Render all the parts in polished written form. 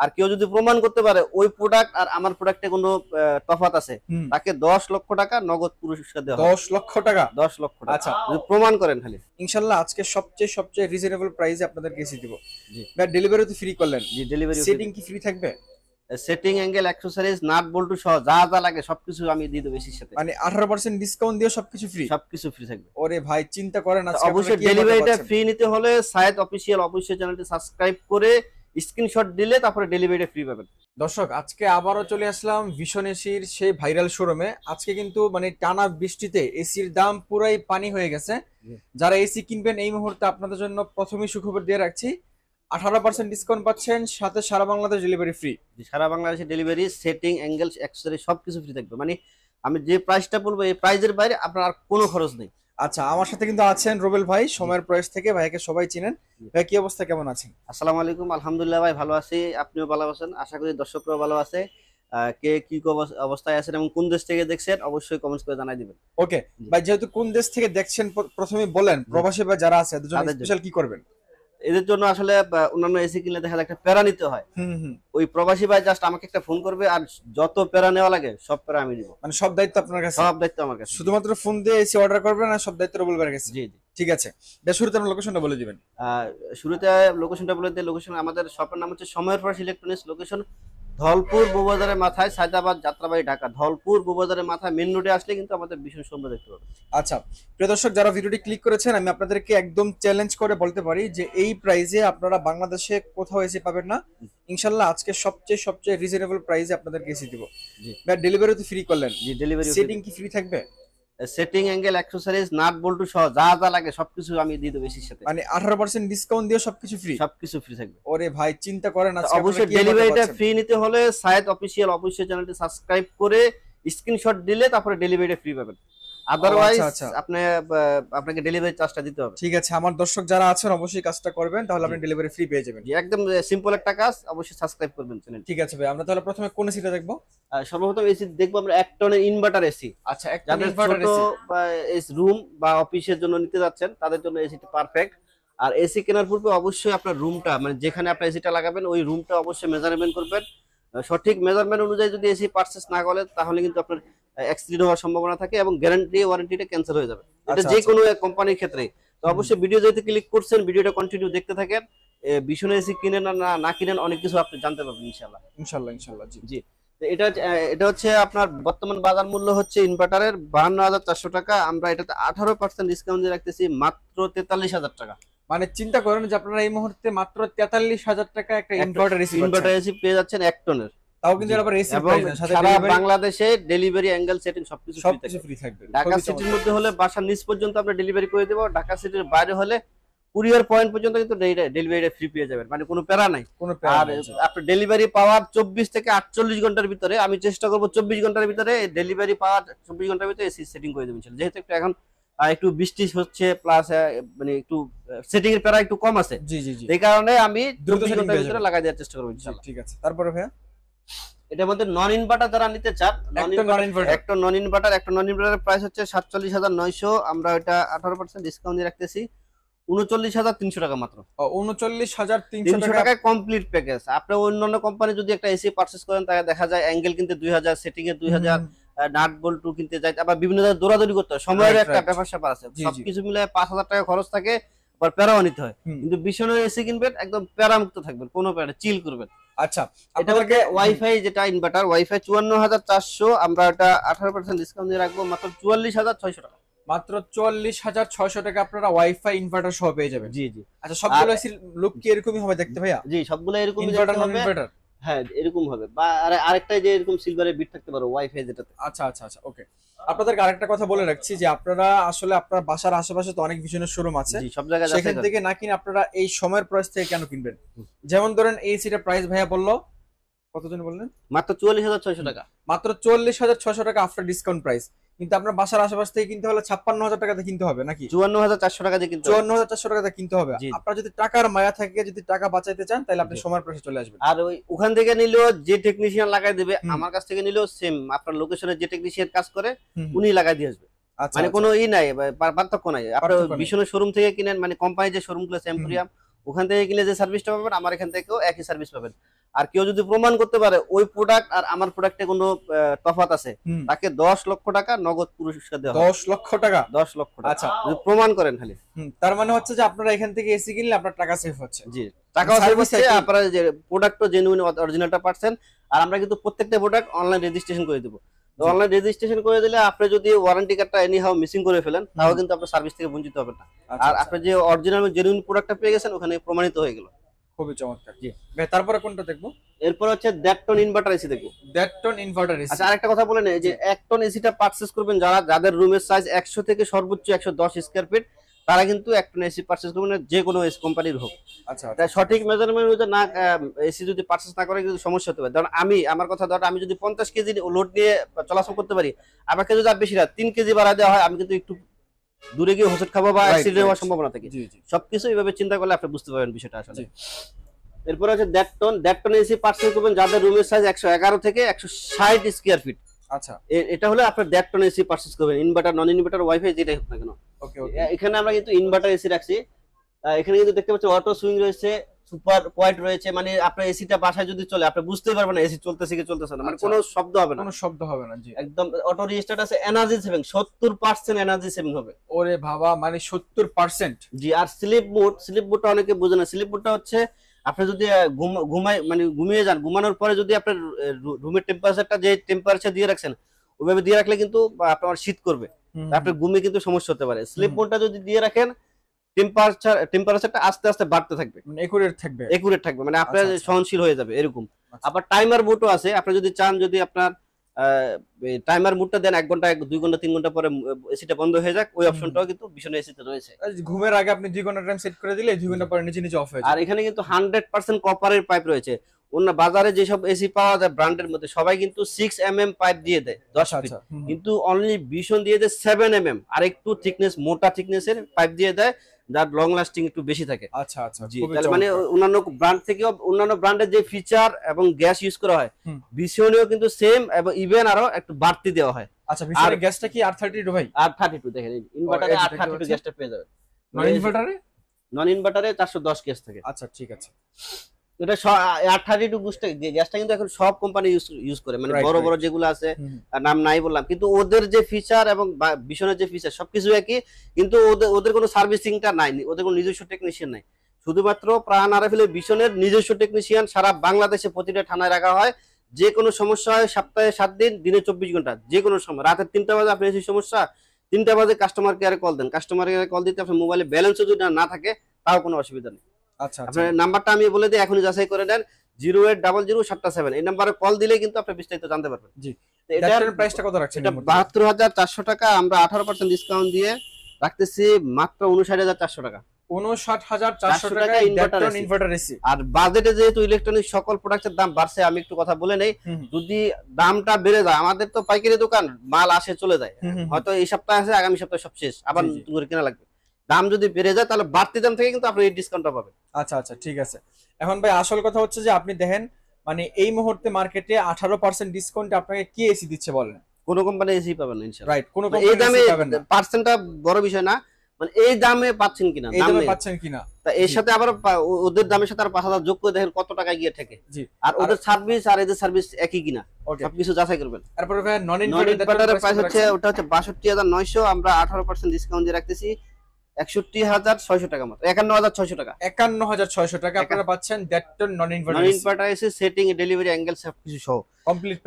আর কেউ যদি প্রমাণ করতে পারে ওই প্রোডাক্ট আর আমার প্রোডাক্টে কোনো তফাৎ আছে, তাকে 10 লক্ষ টাকা নগদ পুরস্কার দেওয়া হবে। 10 লক্ষ টাকা? 10 লক্ষ টাকা। আচ্ছা, যদি প্রমাণ করেন খালি। ইনশাআল্লাহ আজকে সবচেয়ে রিজনেবল প্রাইসে আপনাদেরকে এসি দিব। জি ভাই ডেলিভারি তো ফ্রি করলেন। জি, ডেলিভারি। সেটিং কি ফ্রি থাকবে? সেটিং, অ্যাঙ্গেল, অ্যাকসেসরিজ, নাট বল্টু সহ যা যা লাগে সবকিছু আমি দিয়ে দেব এসির সাথে। মানে 18% ডিসকাউন্ট দিয়ে সবকিছু ফ্রি? সবকিছু ফ্রি থাকবে। ওরে ভাই চিন্তা করেন আজকে অবশ্যই ডেলিভারিটা ফ্রি নিতে হলে সায়েদ অফিশিয়াল অবশ্যই চ্যানেলটি সাবস্ক্রাইব করে স্ক্রিনশট দিলে তারপরে ডেলিভারিটা ফ্রি পাবেন। দর্শক আজকে আবারও চলে আসলাম ভিশন এসির সেই ভাইরাল শোরুমে। আজকে কিন্তু মানে টানা বৃষ্টিতে এসির দাম পুরাই পানি হয়ে গেছে। যারা এসি কিনবেন এই মুহূর্তে আপনাদের জন্য প্রথমেই সুখবর দিয়ে রাখছি, 18% ডিসকাউন্ট পাচ্ছেন, সাথে সারা বাংলাদেশ ডেলিভারি ফ্রি। সারা বাংলাদেশে ডেলিভারি, সেটিং, অ্যাঙ্গেল, অ্যাকসেসরিজ সবকিছু ফ্রি থাকবে। মানে আমি যে প্রাইসটা বলবো এই প্রাইজের বাইরে আপনার আর কোনো খরচ নেই। আচ্ছা, আমার সাথে কিন্তু আছেন রুবেল ভাই, সময়ের প্রয়াস থেকে। ভাইকে সবাই চিনেন। ভাই কি অবস্থা, কেমন আছেন? আসসালামু আলাইকুম। আলহামদুলিল্লাহ ভাই, ভালো আছি। আপনিও ভালো আছেন, আশা করি দর্শকরাও ভালো আছে। কে কি অবস্থায় আছেন এবং কোন দেশ থেকে দেখছেন অবশ্যই কমেন্টস করে জানাই দিবেন। ওকে ভাই, যেহেতু কোন দেশ থেকে দেখছেন প্রথমে বলেন, প্রবাসী ভাই যারা আছে এদের জন্য স্পেশাল কি করবেন? এদের জন্য আসলে অন্যান্য এসি কিনলে দেখা যায় একটা প্যারা নিতে হয়। ওই প্রবাসী ভাই জাস্ট আমাকে একটা ফোন করবে আর যত প্যারা নেওয়া লাগে সব প্যারা আমি দিব। মানে সব দায়িত্ব আপনার কাছে? সব দায়িত্ব আমার কাছে। শুধুমাত্র ফোন দিয়ে এসি অর্ডার করবেন আর সব দায়িত্ব রুবেল ভাইয়ের কাছে? জি জি, ঠিক আছে। শুরুতে আপনার লোকেশনটা বলে দিবেন। শুরুতে লোকেশনটা বলে দিই। লোকেশন আমাদের শপের নাম হচ্ছে সময়ের ফ্রেশ ইলেকট্রনিক্স। লোকেশন ধলপুর বউবাজারের মাথায়, সায়দাবাদ যাত্রাবাড়ি, ঢাকা। ধলপুর বউবাজারের মাথায় মেন রোডে আসলে কিন্তু আমাদের ভীষণ সুন্দর দেখতে পাবেন। আচ্ছা প্রিয় দর্শক, যারা ভিডিওটি ক্লিক করেছেন, আমি আপনাদেরকে একদম চ্যালেঞ্জ করে বলতে পারি যে এই প্রাইসে আপনারা বাংলাদেশে কোথাও এসি পাবেন না। ইনশাআল্লাহ আজকে সবচেয়ে রিজনেবল প্রাইসে আপনাদেরকে এসি দিব। জি, ভাই ডেলিভারি তো ফ্রি করলেন। জি ডেলিভারি। সেটিং কি ফ্রি থাকবে? সেটিং, অ্যাঙ্গেল, অ্যাকসেসরিজ, নাট বল্টু সহ যা যা লাগে সবকিছু আমি দিয়ে দেব এসির সাথে। মানে 18% ডিসকাউন্ট দিয়ে সবকিছু ফ্রি? সবকিছু ফ্রি থাকবে। ওরে ভাই চিন্তা করেন আজকে অবশ্যই ডেলিভারিটা ফ্রি নিতে হলে সায়েদ অফিশিয়াল অবশ্যই চ্যানেলটি সাবস্ক্রাইব করে স্ক্রিনশট দিলে তারপরে ডেলিভারিটা ফ্রি পাবেন। আদারওয়াইজ আপনাকে ডেলিভারি চার্জটা দিতে হবে। ঠিক আছে, আমার দর্শক যারা আছেন অবশ্যই কাজটা করবেন, তাহলে আপনি ডেলিভারি ফ্রি পেয়ে যাবেন। একদম সিম্পল একটা কাজ, অবশ্যই সাবস্ক্রাইব করবেন চ্যানেল। ঠিক আছে ভাই, আমরা তাহলে প্রথমে কোন এসিটা দেখবো? সর্বপ্রথম এসি দেখবো আমরা 1 টনের ইনভার্টার এসি। আচ্ছা, 1 টনের ইনভার্টার ছোট এসি রুম বা অফিসের জন্য নিতে যাচ্ছেন তাদের জন্য এসিটা পারফেক্ট। আর এসি কেনার পূর্বে অবশ্যই আপনার রুমটা, মানে যেখানে আপনি এসিটা লাগাবেন ওই রুমটা অবশ্যই মেজারমেন্ট করবেন। সঠিক মেজারমেন্ট অনুযায়ী যদি এসি পারচেজ না করেন তাহলে কিন্তু আপনার অ্যাক্সিডেন্ট হওয়ার সম্ভাবনা থাকে এবং গ্যারান্টি ওয়ারেন্টিটা ক্যান্সেল হয়ে যাবে। এটা যে কোনো কোম্পানির ক্ষেত্রে। তো অবশ্যই ভিডিও যেহেতু ক্লিক করছেন, ভিডিওটা কন্টিনিউ দেখতে থাকেন। ভীষণ এসি কিনেন না কিনেন অনেক কিছু আপনি জানতে পারবেন ইনশাআল্লাহ। ইনশাআল্লাহ। জি জি, তো এটা হচ্ছে আপনার বর্তমান বাজার মূল্য হচ্ছে ইনভার্টারের 52,400 টাকা। আমরা এটাতে 18% ডিসকাউন্ট দিয়ে রাখতেছি মাত্র 43,000 টাকা। মানে চিন্তা করেন যে আপনারা এই মুহূর্তে মাত্র 43,000 টাকা একটা ইনভার্টার এসি পেয়ে যাচ্ছেন 1 টনের। তাও কিন্তু আবার এসি প্রাইস না, সাথে সারা বাংলাদেশে ডেলিভারি, অ্যাঙ্গেল, সেটিং সবকিছু ফ্রি থাকবে। ঢাকা সিটির মধ্যে হলে বাসার নিচ পর্যন্ত আমরা ডেলিভারি করে দেব। ঢাকা সিটির বাইরে হলে কুরিয়ার পয়েন্ট পর্যন্ত কিন্তু ডেলিভারিটা ফ্রি পেয়ে যাবেন, মানে কোনো প্যারা নাই। আর আপনার ডেলিভারি পাওয়ার 24 থেকে 48 ঘন্টার ভিতরে, আমি চেষ্টা করব 24 ঘন্টার ভিতরে ডেলিভারি পাওয়ার 24 ঘন্টার ভিতরে এসি সেটিং করে দেবেন। যেহেতু এখন একটু বৃষ্টি হচ্ছে, প্লাস মানে একটু সেটিং এর প্যারা একটু কম আছে। জি এই কারণে আমি 24 ঘন্টার ভিতরে লাগাই দেওয়ার চেষ্টা করব ইনশাআল্লাহ। ঠিক আছে, তারপরে ভাইয়া এটার মধ্যে নন ইনভার্টার যারা নিতে চান, একটা নন ইনভার্টারের প্রাইস হচ্ছে 47,900। আমরা এটা 18% ডিসকাউন্ট দিয়ে রাখতেছি 39,300 টাকা মাত্র। 39,300 টাকায় কমপ্লিট প্যাকেজ। আপনি অন্যান্য কোম্পানি যদি একটা এসি পারচেজ করেন তাহলে দেখা যায় অ্যাঙ্গেল কিনতে 2,000, সেটিং এ 2,000, নাট বল্টু কিনতে যায়, আবার বিভিন্ন জায়গায় দৌড়াদৌড়ি করতে হয়, সময়ের একটা ব্যাপার স্যাপার আছে। সবকিছু মিলে 5,000 টাকা খরচ থাকে, আবার প্যারাও নিতে হয়। কিন্তু ভীষণ এসি কিনবেন একদম প্যারা মুক্ত থাকবেন, কোনো প্যারা, চিল করবেন। আচ্ছা, এটা হচ্ছে ওয়াইফাই, যেটা ইনভার্টার ওয়াইফাই 54,400। আমরা এটা 18% ডিসকাউন্ট দিয়ে রাখবো মাত্র 44,600 টাকা। মাত্র 44,600 টাকা আপনারা ওয়াইফাই ইনভার্টার সহ পেয়ে যাবেন। জি। আচ্ছা, সবগুলো এসির লুক কি এরকমই হবে দেখতে ভাইয়া? জি, সবগুলো এরকমই ইনভার্টার। হ্যাঁ, এরকম হবে। বা আরেকটা যে এরকম সিলভারের বিট থাকতে পারে ওয়াইফাই যেটাতে। আচ্ছা, ওকে। আপনাদেরকে আরেকটা কথা বলে রাখছি যে আপনারা আসলে আপনার বাসার আশেপাশে তো অনেক ভিশনের শোরুম আছে, সব জায়গায় সেখান থেকে না কিনে আপনারা এই সময়ের প্রাইস থেকে কেন কিনবেন? যেমন ধরেন এই এসিটার প্রাইস ভাইয়া বললো কতজন বললেন? মাত্র 44,600 টাকা। মাত্র 44,600 টাকা আফটার ডিসকাউন্ট প্রাইস। কিন্তু আপনার বাসার আশেপাশ থেকে কিনতে হলে 56,000 টাকাতে কিনতে হবে নাকি? 54,400 টাকা দিয়ে কিনতে হবে। 54,400 টাকাতে কিনতে হবে। আপনার যদি টাকার মায়া থাকে, যদি টাকা বাঁচাইতে চান, তাহলে আপনি সময়ের প্রাইসে চলে আসবেন। আর ওখান থেকে নিলেও যে টেকনিশিয়ান লাগাই দেবে, আমার কাছ থেকে নিলেও সেম আপনার লোকেশনে যে টেকনিশিয়ান কাজ করে উনি লাগাই দিয়ে আসবে। মানে কোনো নাই, পার্থক্য নাই। আপনার ভীষণের শোরুম থেকে কিনেন, মানে কোম্পানি যে শোরুম গুলো এম্পোরিয়াম, ওখান থেকে কিনে যে সার্ভিসটা পাবেন আমার এখান থেকেও একই সার্ভিস পাবেন। আর কেউ যদি প্রমাণ করতে পারে ওই প্রোডাক্ট আর আমার প্রোডাক্টে কোনো তফাৎ আছে, তাকে 10 লক্ষ টাকা নগদ পুরস্কার দেওয়া হবে। 10 লক্ষ টাকা? 10 লক্ষ টাকা। আচ্ছা, যদি প্রমাণ করেন খালি। তার মানে হচ্ছে যে আপনারা এখান থেকে এসি কিনলে আপনার টাকা সেভ হচ্ছে। জি, টাকাও সেভ হচ্ছে, আপনারা যে প্রোডাক্টও জেনুইন অরিজিনালটা পাচ্ছেন। আর আমরা কিন্তু প্রত্যেকটা প্রোডাক্ট অনলাইন রেজিস্ট্রেশন করে দেব। তো অনলাইন রেজিস্ট্রেশন করে দিলে আপনি যদি ওয়ারেন্টি কার্ডটা এনি হাউ মিসিং করে ফেলেন, তাও কিন্তু আপনার সার্ভিস থেকে বঞ্চিত হবেন না। আর আপনি যে অরিজিনাল জেনুইন প্রোডাক্টটা পেয়ে গেছেন, ওখানে প্রমাণিত হয়ে গেল। খুবই চমৎকার। জি ভাই, তারপরে কোনটা দেখবো? এরপর হচ্ছে দ্যাট টন ইনভার্টার এসি দেখবো। দ্যাট টন ইনভার্টার এসি। আচ্ছা, আরেকটা কথা বলে নেই যে 1 টন এসিটা পারচেজ করবেন যাদের রুমের সাইজ 100 থেকে সর্বোচ্চ 110 স্কয়ার ফিট, তারা কিন্তু 1 টন এসি পারচেজ করবেন, যে কোনো এসি কোম্পানির হোক। আচ্ছা, তাই সঠিক মেজারমেন্ট অনুযায়ী না এসি যদি পারচেজ না করে কিন্তু সমস্যা হতে পারে। কারণ আমার কথা ধর, আমি যদি 50 কেজি লোড নিয়ে চলাচল করতে পারি, আমাকে যদি আর বেশি না 3 কেজি বাড়া দেওয়া হয়, আমি কিন্তু একটু দূরে গিয়ে হোঁচট খাবো বা অ্যাক্সিডেন্ট হওয়ার সম্ভাবনা থাকে। সবকিছু এইভাবে চিন্তা করলে আপনি বুঝতে পারবেন বিষয়টা আসলে। এরপর হচ্ছে দ্যাট টন এসি পারচেজ করবেন যাদের রুমের সাইজ 111 থেকে 160 স্কয়ার ফিট। আচ্ছা, এটা হলে আপনার দ্যাট টন এসি পারচেজ করবেন, ইনভার্টার নন ইনভার্টার ওয়াইফাই যেটাই হোক না কেন। ওকে, এখানে আমরা কিন্তু ইনভার্টার এসি রাখছি। এখানে কিন্তু দেখতে পাচ্ছেন অটো সুইং রয়েছে, সুপার কোয়াইট রয়েছে। মানে আপনার এসিটা বাসায় যদি চলে, আপনি বুঝতেই পারবেন না এসি চলতেছে কি চলতেছে না, মানে কোনো শব্দ হবে না, কোনো শব্দ হবে না। জি, একদম অটো রিস্টার্ট আছে। এনার্জি সেভিং 70% এনার্জি সেভিং হবে। ওরে বাবা, মানে 70%? জি। আর স্লিপ মোডটা অনেকে বোঝে না। স্লিপ মোডটা হচ্ছে আপনি যদি ঘুমিয়ে যান, ঘুমানোর পরে যদি আপনার রুমের টেম্পারেচারটা যে টেম্পারেচার দিয়ে রাখছেন ওইভাবে দিয়ে রাখলে কিন্তু আপনার শীত করবে, আপনার ঘুমে কিন্তু সমস্যা হতে পারে। স্লিপ মোডটা যদি দিয়ে রাখেন, টেম্পারেচারটা আস্তে আস্তে বাড়তে থাকবে, মানে একুরেট থাকবে, মানে আপনার সহনশীল হয়ে যাবে এরকম। আবার টাইমার মোডও আছে, আপনি যদি চান, যদি আপনার টাইমার মোডটা দেন 1 ঘন্টা 2 ঘন্টা 3 ঘন্টা পরে এসিটা বন্ধ হয়ে যাক, ওই অপশনটাও কিন্তু ভীষণ এসিতে রয়েছে। ঘুমের আগে আপনি 2 ঘন্টা টাইম সেট করে দিলে 2 ঘন্টা পরে নিজে অফ হয়ে যায়। আর এখানে কিন্তু 100% কপারের পাইপ রয়েছে। অন্য বাজারে যেসব এসি পাওয়া যায় ব্র্যান্ডের মধ্যে, সবাই কিন্তু 6 mm পাইপ দিয়ে দেয় 10 ফিট, কিন্তু অনলি ভীষণ দিয়ে দেয় 7 mm, আর একটু থিকনেস, মোটা থিকনেসের পাইপ দিয়ে দেয়, যার লং লাস্টিং একটু বেশি থাকে। আচ্ছা আচ্ছা, জি। তাহলে মানে অন্যান্য ব্র্যান্ড থেকেও, অন্যান্য ব্র্যান্ডের যে ফিচার এবং গ্যাস ইউজ করা হয়, ভীষণও কিন্তু সেম এবং ইভেন আরো একটু বাড়তি দেওয়া হয়। আচ্ছা, ভীষণের গ্যাসটা কি R32 ভাই? R32 দেখেন, ইনভার্টারে R32 গ্যাসটা পেয়ে যাবেন। নন ইনভার্টারে 410 গ্যাস থাকে। আচ্ছা, ঠিক আছে। এটা R32 গ্যাসটা কিন্তু এখন সব কোম্পানি ইউজ করে, মানে বড় বড় যেগুলো আছে, নাম নাই বললাম, কিন্তু ওদের যে ফিচার এবং ভীষণের যে ফিচার সবকিছু একই, কিন্তু ওদের কোনো সার্ভিসিংটা নাই, ওদের কোনো নিজস্ব টেকনিশিয়ান নাই। শুধুমাত্র প্রাণ আরএফএল ভীষণের নিজস্ব টেকনিশিয়ান সারা বাংলাদেশে প্রতিটা থানায় রাখা হয়। যে কোনো সমস্যা হয় সপ্তাহে 7 দিন, দিনে 24 ঘন্টা, যে কোনো সময় রাতের 3টা বাজে আপনি এসে সমস্যা, 3টা বাজে কাস্টমার কেয়ারে কল দেন, কাস্টমার কেয়ারে কল দিতে আপনার মোবাইলে ব্যালেন্সও যদি না থাকে তাও কোনো অসুবিধা নেই। আচ্ছা, আপনার নাম্বারটা আমি বলে দিই, এখনই যাচাই করে নেন, 0800777, এই নাম্বারে কল দিলে কিন্তু আপনি বিস্তারিত জানতে পারবেন। জি। এটার প্রাইসটা কত রাখছেন? এটা 72,400 টাকা, আমরা 18% ডিসকাউন্ট দিয়ে রাখতেছি মাত্র 59,400 টাকা। 59,400 টাকা ইনভার্টার এসি। আর বাজেটে যেহেতু ইলেকট্রনিক সকল প্রোডাক্টের দাম বাড়ছে, আমি একটু কথা বলে নেই, যদি দামটা বেড়ে যায়, আমাদের তো পাইকারি দোকান, মাল আসে চলে যায়, হয়তো এই সপ্তাহে আছে, আগামী সপ্তাহে সব শেষ, আবার নতুন করে কেনা লাগবে। দাম যদি বেড়ে যায় তাহলে বাড়তি দাম থেকে কিন্তু আপনি এই ডিসকাউন্টটা পাবেন। আচ্ছা আচ্ছা, ঠিক আছে। এখন ভাই আসল কথা হচ্ছে যে আপনি দেখেন, মানে এই মুহূর্তে মার্কেটে 18% ডিসকাউন্টে আপনাকে কি এসি দিচ্ছে বলেন? কোন কোম্পানি এসি পাবেন না ইনশাআল্লাহ। রাইট, কোন কোম্পানি এই দামে পার্সেন্টটা বড় বিষয় না, মানে এই দামে পাচ্ছেন কিনা, এই দামে পাচ্ছেন কিনা। তা এর সাথে আবার ওদের দামের সাথে আর 5,000 যোগ করে দেখেন কত টাকা গিয়ে ঠেকে। জি। আর ওদের সার্ভিস আর এদের সার্ভিস একই কিনা সবকিছু যাচাই করবেন। তারপরে ভাই নন ইনভার্টারের প্রাইস হচ্ছে, ওটা হচ্ছে 62,900, আমরা 18% ডিসকাউন্ট দিয়ে রাখতেছি 61,600 টাকা, মাত্র 51,600 টাকা। 51,600 টাকা আপনারা পাচ্ছেন দ্যাট নন ইনভার্টার এসে সেটিং, ডেলিভারি, অ্যাঙ্গেল সবকিছু সহ কমপ্লিট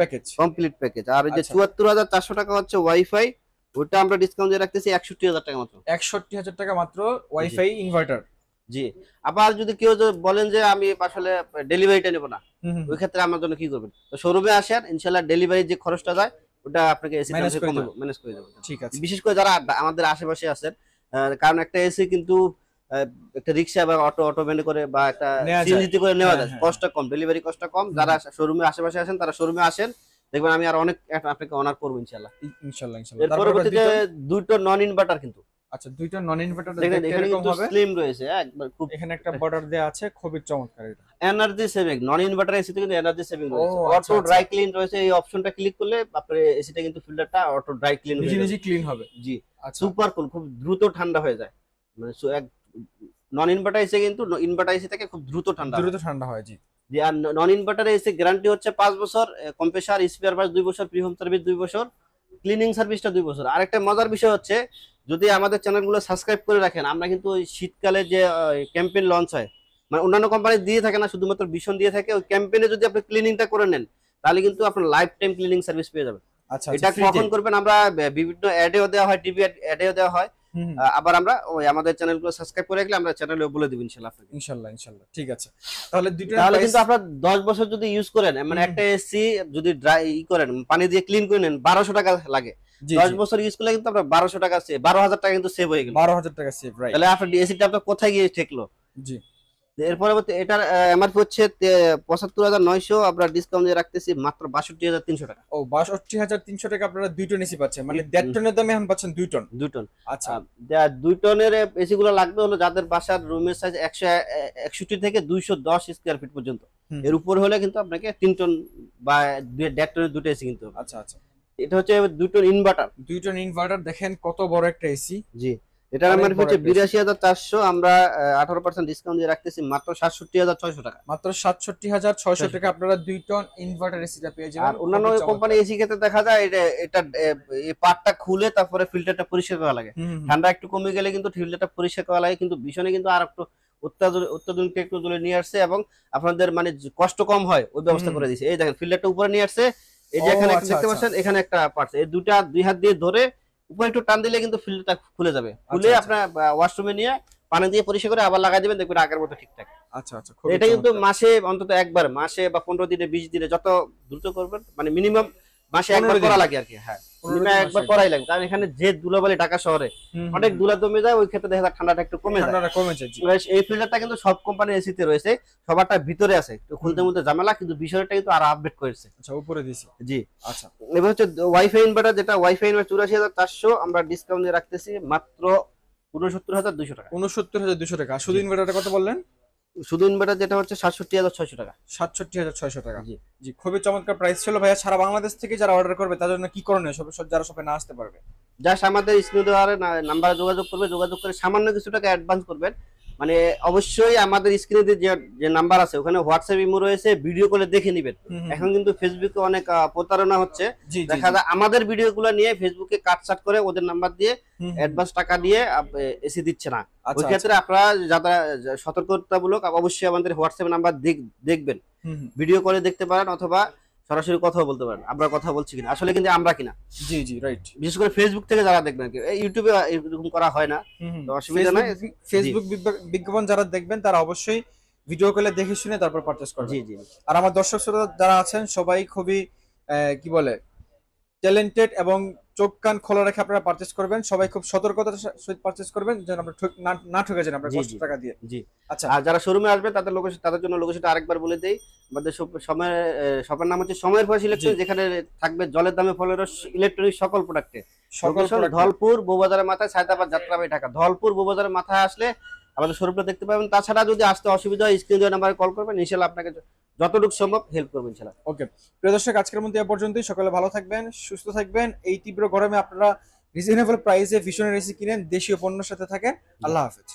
প্যাকেজ। আর এই যে 74,400 টাকা হচ্ছে ওয়াইফাই, ওটা আমরা ডিসকাউন্ট দিয়ে রাখতেছি 61,000 টাকা মাত্র। 61,000 টাকা মাত্র ওয়াইফাই ইনভার্টার। জি। আবার যদি কেউ বলেন যে আমি আসলে ডেলিভারিটা নেব না, ওই ক্ষেত্রে আমার জন্য কি করবেন? তো শোরুমে আসেন, ইনশাআল্লাহ ডেলিভারি যে খরচটা যায় ওটা আপনাকে এসি ম্যানেজ করে দেব। ঠিক আছে। বিশেষ করে যারা আমাদের আশেপাশে আছেন, কারণ একটা এসি কিন্তু একটা রিক্সা বা অটো ভ্যানে করে বা একটা সিএনজি করে নেওয়া যায়, কষ্ট কম, ডেলিভারি কষ্ট কম। যারা শোরুমে আশেপাশে আছেন তারা শোরুমে আসেন, দেখবেন আমি আর অনেক আপনাকে অনার করব ইনশাআল্লাহ। এর পরবর্তীতে দুটো নন ইনভার্টার কিন্তু। আচ্ছা, দুইটা নন ইনভার্টার দেখেন, এখানে কিন্তু স্লিম রয়েছে একবার, খুব এখানে একটা বর্ডার দেয়া আছে, খুবই চমৎকার। এটা এনার্জি সেভিং, নন ইনভার্টার এসিতে কিন্তু এনার্জি সেভিং রয়েছে, অটো ড্রাই ক্লিন রয়েছে। এই অপশনটা ক্লিক করলে আপনার এসিটা কিন্তু ফিল্টারটা অটো ড্রাই ক্লিন হয়ে যাবে, ক্লিন হবে। জি। সুপার কুল, খুব দ্রুত ঠান্ডা হয়ে যায়, মানে নন ইনভার্টার এসি কিন্তু ইনভার্টার এসি থেকে খুব দ্রুত ঠান্ডা হয়। জি। যে আর নন ইনভার্টার এসি গ্যারান্টি হচ্ছে 5 বছর, কম্প্রেসার স্পেয়ার পার্টস 2 বছর, প্রি হোম সার্ভিস 2 বছর, ক্লিনিং সার্ভিসটা 2 বছর। আরেকটা মজার বিষয় হচ্ছে যদি আমাদের চ্যানেলগুলো সাবস্ক্রাইব করে রাখেন, আমরা কিন্তু ওই শীতকালে যে ক্যাম্পেইন লঞ্চ হয়, মানে অন্যান্য কোম্পানি দিয়ে থাকে না, শুধুমাত্র ভীষণ দিয়ে থাকে, ওই ক্যাম্পেইনে যদি আপনি ক্লিনিংটা করে নেন তাহলে কিন্তু আপনার লাইফ টাইম ক্লিনিং সার্ভিস পেয়ে যাবেন। আচ্ছা এটা কখন করবেন, আমরা বিভিন্ন অ্যাডেও দেওয়া হয়, টিভি অ্যাডেও দেওয়া হয়। আবার আমরা ওই আমাদের চ্যানেলগুলো সাবস্ক্রাইব করে রাখলে আমরা চ্যানেলে বলে দিব ইনশাআল্লাহ আপনাকে। ইনশাআল্লাহ ঠিক আছে। তাহলে তাহলে কিন্তু আপনার 10 বছর যদি ইউজ করেন, মানে একটা এসি যদি ড্রাই করেন, পানি দিয়ে ক্লিন করে নেন, 1200 টাকা লাগে। 10 বছর ইউজ করলে কিন্তু আপনার 1200 টাকা সেভ, 12,000 টাকা কিন্তু সেভ হয়ে গেল। 12,000 টাকা সেভ, রাইট। তাহলে আপনার এসিটা আপনার কোথায় গিয়ে ঠেকলো। জি। এর পরবর্তী এটার এমআরপি হচ্ছে ৭৫,৯০০, আমরা ডিসকাউন্ট দিয়ে রাখতেছি মাত্র ৬২,৩০০ টাকা। ও ৬২,৩০০ টাকা আপনারা 2 টন এসি পাচ্ছেন, মানে 1.5 টনের দামে এখন পাচ্ছেন 2 টন। 2 টন। আচ্ছা, 2 টনের এসি গুলো লাগবে হলো যাদের বাসার রুমের সাইজ 161 থেকে 210 স্কয়ার ফিট পর্যন্ত। এর উপর হলে কিন্তু আপনাকে 3 টন বা 1.5 টনের দুটো এসি কিনতে হবে। আচ্ছা আচ্ছা। এটা হচ্ছে 2 টন ইনভার্টার। 2 টন ইনভার্টার, দেখেন কত বড় একটা এসি। জি, এটার এমআরপি হচ্ছে ৮২,৪০০, আমরা 18% ডিসকাউন্ট দিয়ে রাখতেছি মাত্র ৬৭,৬০০ টাকা। মাত্র ৬৭,৬০০ টাকা আপনারা 2 টন ইনভার্টার এসিটা পেয়ে যাবেন। আর অন্যান্য কোম্পানি এসি ক্ষেত্রে দেখা যায় এটা এই পার্টটা খুলে তারপরে ফিল্টারটা পরিষ্কার করা লাগে। ঠান্ডা একটু কমে গেলে কিন্তু ফিল্টারটা পরিষ্কার করা লাগে, কিন্তু ভীষণে কিন্তু আর একটু অত্যাধুনিক টেকনোলজি নিয়ে আসছে এবং আপনাদের মানে কষ্ট কম হয় ওই ব্যবস্থা করে দিয়েছে। এই দেখেন ফিল্টারটা উপরে নিয়ে আসছে, এই যে এখানে দেখতে পাচ্ছেন, এখানে একটা পার্টস, এই দুই হাত দিয়ে ধরে উপরে একটু টান দিলে কিন্তু ফিল্টারটা খুলে যাবে। খুলে আপনার ওয়াশরুমে নিয়ে পানি দিয়ে পরিষ্কার করে আবার লাগাই দিবেন, দেখবেন আগের মতো ঠিকঠাক। আচ্ছা আচ্ছা। এটা কিন্তু মাসে অন্তত একবার, মাসে বা 15 দিনে 20 দিনে যত দ্রুত করবেন, মানে মিনিমাম মাসে একবার করা লাগে আর কি। হ্যাঁ, মিনিমাম একবার করাই লাগে, কারণ এখানে যে ধুলাবালি ঢাকা শহরে অনেক ধুলা জমে যায়, ওই ক্ষেত্রে দেখা যায় ঠান্ডাটা একটু কমে যায়। এই ফিল্টারটা কিন্তু সব কোম্পানির এসিতে রয়েছে, সবারটা ভিতরে আছে, একটু খুলতে মধ্যে ঝামেলা, কিন্তু বিষয়টা কিন্তু আরো আপডেট করেছে। আচ্ছা, উপরে দিয়েছি। জি। আচ্ছা, এবার হচ্ছে ওয়াইফাই ইনভার্টার, যেটা ওয়াইফাই ইনভার্টার ৮৪,৪০০, আমরা ডিসকাউন্ট দিয়ে রাখতেছি মাত্র ৬৯,২০০ টাকা। ৬৯,২০০ টাকা। শুধু ইনভার্টারটা কত বললেন? শুধু ইনভার্টার যেটা হচ্ছে ৬৭,৬০০ টাকা। ৬৭,৬০০ টাকা। জি জি, খুবই চমৎকার প্রাইস ছিল ভাইয়া। সারা বাংলাদেশ থেকে যারা অর্ডার করবে তাদের জন্য কি করণীয়, যারা শপে না আসতে পারবে? জাস্ট আমাদের স্ক্রিনে দেওয়া নাম্বারে যোগাযোগ করবে, যোগাযোগ করে সামান্য কিছু টাকা অ্যাডভান্স করবেন। মানে অবশ্যই আমাদের স্ক্রিনে যে নাম্বার আছে ওখানে হোয়াটসঅ্যাপ ইমো রয়েছে, ভিডিও কলে দেখে নেবেন। এখন কিন্তু ফেসবুকে অনেক প্রতারণা হচ্ছে, দেখা যায় আমাদের ভিডিওগুলো নিয়ে ফেসবুকে কাটছাট করে ওদের নাম্বার দিয়ে অ্যাডভান্স টাকা দিয়ে এসি দিচ্ছে না। ওই ক্ষেত্রে আপনারা যারা সতর্কতামূলক অবশ্যই আমাদের হোয়াটসঅ্যাপ নাম্বার দেখবেন, ভিডিও কলে দেখতে পারেন অথবা সরাসরি কথাও বলতে পারেন আমরা কথা বলছি কিনা, আসলে কিন্তু আমরা কিনা। জি জি, রাইট। বিশেষ করে ফেসবুক থেকে যারা দেখবেন, ইউটিউবে এরকম করা হয় না, তো অসুবিধা নাই। ফেসবুক বিজ্ঞাপন যারা দেখবেন তারা অবশ্যই ভিডিও কলে দেখে শুনে তারপর পারচেজ করবেন। জি জি। আর আমার দর্শক শ্রোতা যারা আছেন সবাই খুবই কি বলে ট্যালেন্টেড এবং চোখ কান খোলা রেখে আপনারা পারচেজ করবেন। সবাই খুব সতর্কতার সহিত পারচেজ করবেন যেন আমরা না ঠকে যান আমরা কষ্ট টাকা দিয়ে। জি। আচ্ছা, আর যারা শোরুমে আসবে তাদের জন্য লোকেশনটা আরেকবার বলে দেই। আমাদের শপের নাম হচ্ছে সময়ের ফল সিলেকশন, যেখানে থাকবে জলের দামে ফলের রস, ইলেকট্রনিক সকল প্রোডাক্টে। ধলপুর বউবাজারের মাথায়, সায়দাবাদ যাত্রাবাড়ি ঢাকা। ধলপুর বউবাজারের মাথায় আসলে আমাদের শোরুমটা দেখতে পাবেন। তাছাড়া যদি আসতে অসুবিধা হয় স্ক্রিন দেওয়া নাম্বারে কল করবেন, ইনশাআল্লাহ আপনাকে যতটুকু সম্ভব হেল্প করবেন ইনশাআল্লাহ। ওকে প্রিয় দর্শক, আজকের মধ্যে এ পর্যন্তই। সকলে ভালো থাকবেন, সুস্থ থাকবেন। এই তীব্র গরমে আপনারা রিজনেবল প্রাইসে ভিশনের এসি কিনেন, দেশীয় পণ্যের সাথে থাকেন। আল্লাহ হাফেজ।